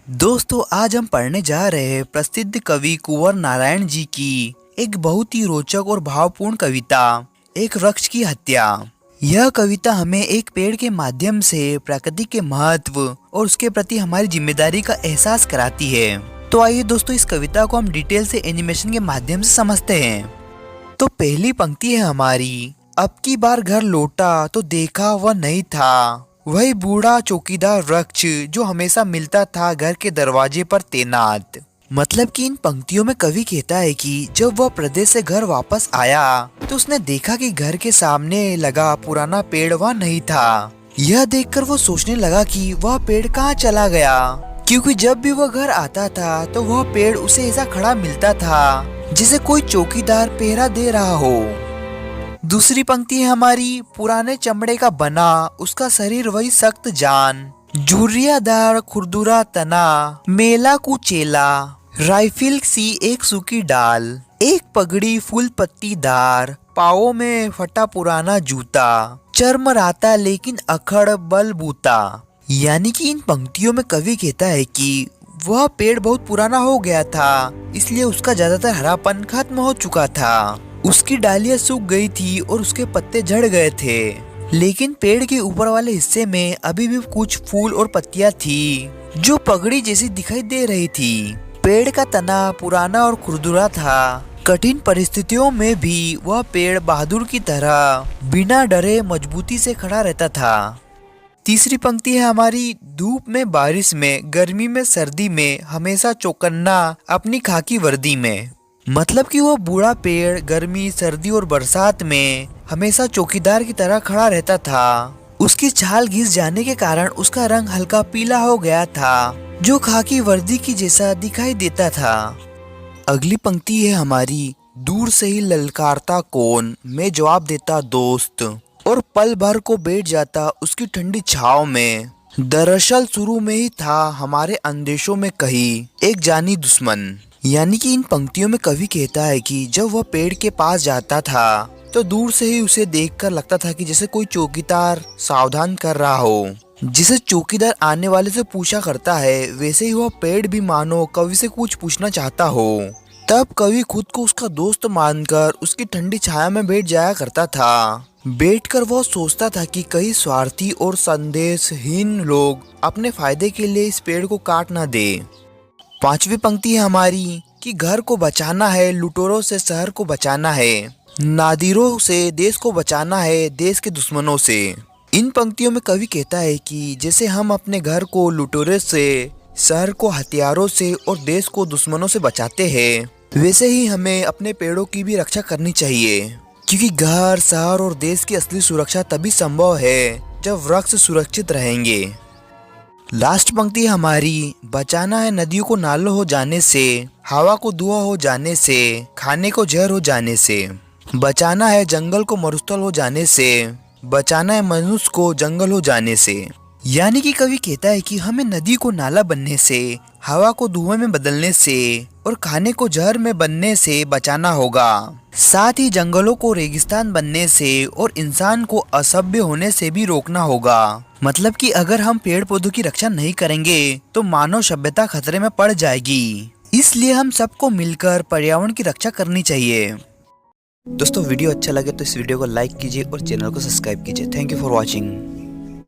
दोस्तों आज हम पढ़ने जा रहे हैं प्रसिद्ध कवि कुंवर नारायण जी की एक बहुत ही रोचक और भावपूर्ण कविता एक वृक्ष की हत्या। यह कविता हमें एक पेड़ के माध्यम से प्रकृति के महत्व और उसके प्रति हमारी जिम्मेदारी का एहसास कराती है। तो आइए दोस्तों इस कविता को हम डिटेल से एनिमेशन के माध्यम से समझते हैं। तो पहली पंक्ति है हमारी, अब की बार घर लौटा तो देखा वह नहीं था, वही बूढ़ा चौकीदार वृक्ष जो हमेशा मिलता था घर के दरवाजे पर तैनात। मतलब कि इन पंक्तियों में कवि कहता है कि जब वह प्रदेश से घर वापस आया तो उसने देखा कि घर के सामने लगा पुराना पेड़ वहाँ नहीं था। यह देखकर वो सोचने लगा कि वह पेड़ कहाँ चला गया, क्योंकि जब भी वह घर आता था तो वह पेड़ उसे ऐसा खड़ा मिलता था जिसे कोई चौकीदार पहरा दे रहा हो। दूसरी पंक्ति है हमारी, पुराने चमड़े का बना उसका शरीर वही सख्त जान, झुर्रियादार खुरदुरा तना मेला कुचेला, राइफिल सी एक सूखी डाल, एक पगड़ी फूल पत्तीदार, पाओ में फटा पुराना जूता, चरमराता लेकिन अखड़ बलबूता। यानी कि इन पंक्तियों में कवि कहता है कि वह पेड़ बहुत पुराना हो गया था, इसलिए उसका ज्यादातर हरापन खत्म हो चुका था। उसकी डालियां सूख गई थी और उसके पत्ते झड़ गए थे, लेकिन पेड़ के ऊपर वाले हिस्से में अभी भी कुछ फूल और पत्तियां थी जो पगड़ी जैसी दिखाई दे रही थी। पेड़ का तना पुराना और खुरदुरा था। कठिन परिस्थितियों में भी वह पेड़ बहादुर की तरह बिना डरे मजबूती से खड़ा रहता था। तीसरी पंक्ति है हमारी, धूप में बारिश में गर्मी में सर्दी में हमेशा चौकन्ना अपनी खाकी वर्दी में। मतलब कि वो बूढ़ा पेड़ गर्मी सर्दी और बरसात में हमेशा चौकीदार की तरह खड़ा रहता था। उसकी छाल घिस जाने के कारण उसका रंग हल्का पीला हो गया था, जो खाकी वर्दी की जैसा दिखाई देता था। अगली पंक्ति है हमारी, दूर से ही ललकारता कौन मैं जवाब देता दोस्त, और पल भर को बैठ जाता उसकी ठंडी छाव में। दरअसल शुरू में ही था हमारे अंदेशों में कहीं एक जानी दुश्मन। यानी कि इन पंक्तियों में कवि कहता है कि जब वह पेड़ के पास जाता था तो दूर से ही उसे देखकर लगता था कि जैसे कोई चौकीदार सावधान कर रहा हो। जिसे चौकीदार आने वाले से पूछा करता है, वैसे ही वह पेड़ भी मानो कवि से कुछ पूछना चाहता हो। तब कवि खुद को उसका दोस्त मानकर उसकी ठंडी छाया में बैठ जाया करता था। बैठकर वह सोचता था कि कई स्वार्थी और संदेशहीन लोग अपने फायदे के लिए इस पेड़ को काट न दे। पांचवी पंक्ति है हमारी कि घर को बचाना है, लुटेरों से शहर को बचाना है, नादिरों से देश को बचाना है, देश के दुश्मनों से। इन पंक्तियों में कवि कहता है कि जैसे हम अपने घर को लुटेरों से, शहर को हथियारों से और देश को दुश्मनों से बचाते हैं, वैसे ही हमें अपने पेड़ों की भी रक्षा करनी चाहिए, क्योंकि घर शहर और देश की असली सुरक्षा तभी संभव है जब वृक्ष सुरक्षित रहेंगे। लास्ट पंक्ति हमारी, बचाना है नदियों को नालों हो जाने से, हवा को धुआं हो जाने से, खाने को जहर हो जाने से, बचाना है जंगल को मरुस्थल हो जाने से, बचाना है मनुष्य को जंगल हो जाने से। यानी कि कवि कहता है कि हमें नदी को नाला बनने से, हवा को धुएं में बदलने से और खाने को जहर में बनने से बचाना होगा, साथ ही जंगलों को रेगिस्तान बनने से और इंसान को असभ्य होने से भी रोकना होगा। मतलब कि अगर हम पेड़ पौधों की रक्षा नहीं करेंगे तो मानव सभ्यता खतरे में पड़ जाएगी। इसलिए हम सबको मिलकर पर्यावरण की रक्षा करनी चाहिए। दोस्तों वीडियो अच्छा लगे तो इस वीडियो को लाइक कीजिए और चैनल को सब्सक्राइब कीजिए। Thank you for watching.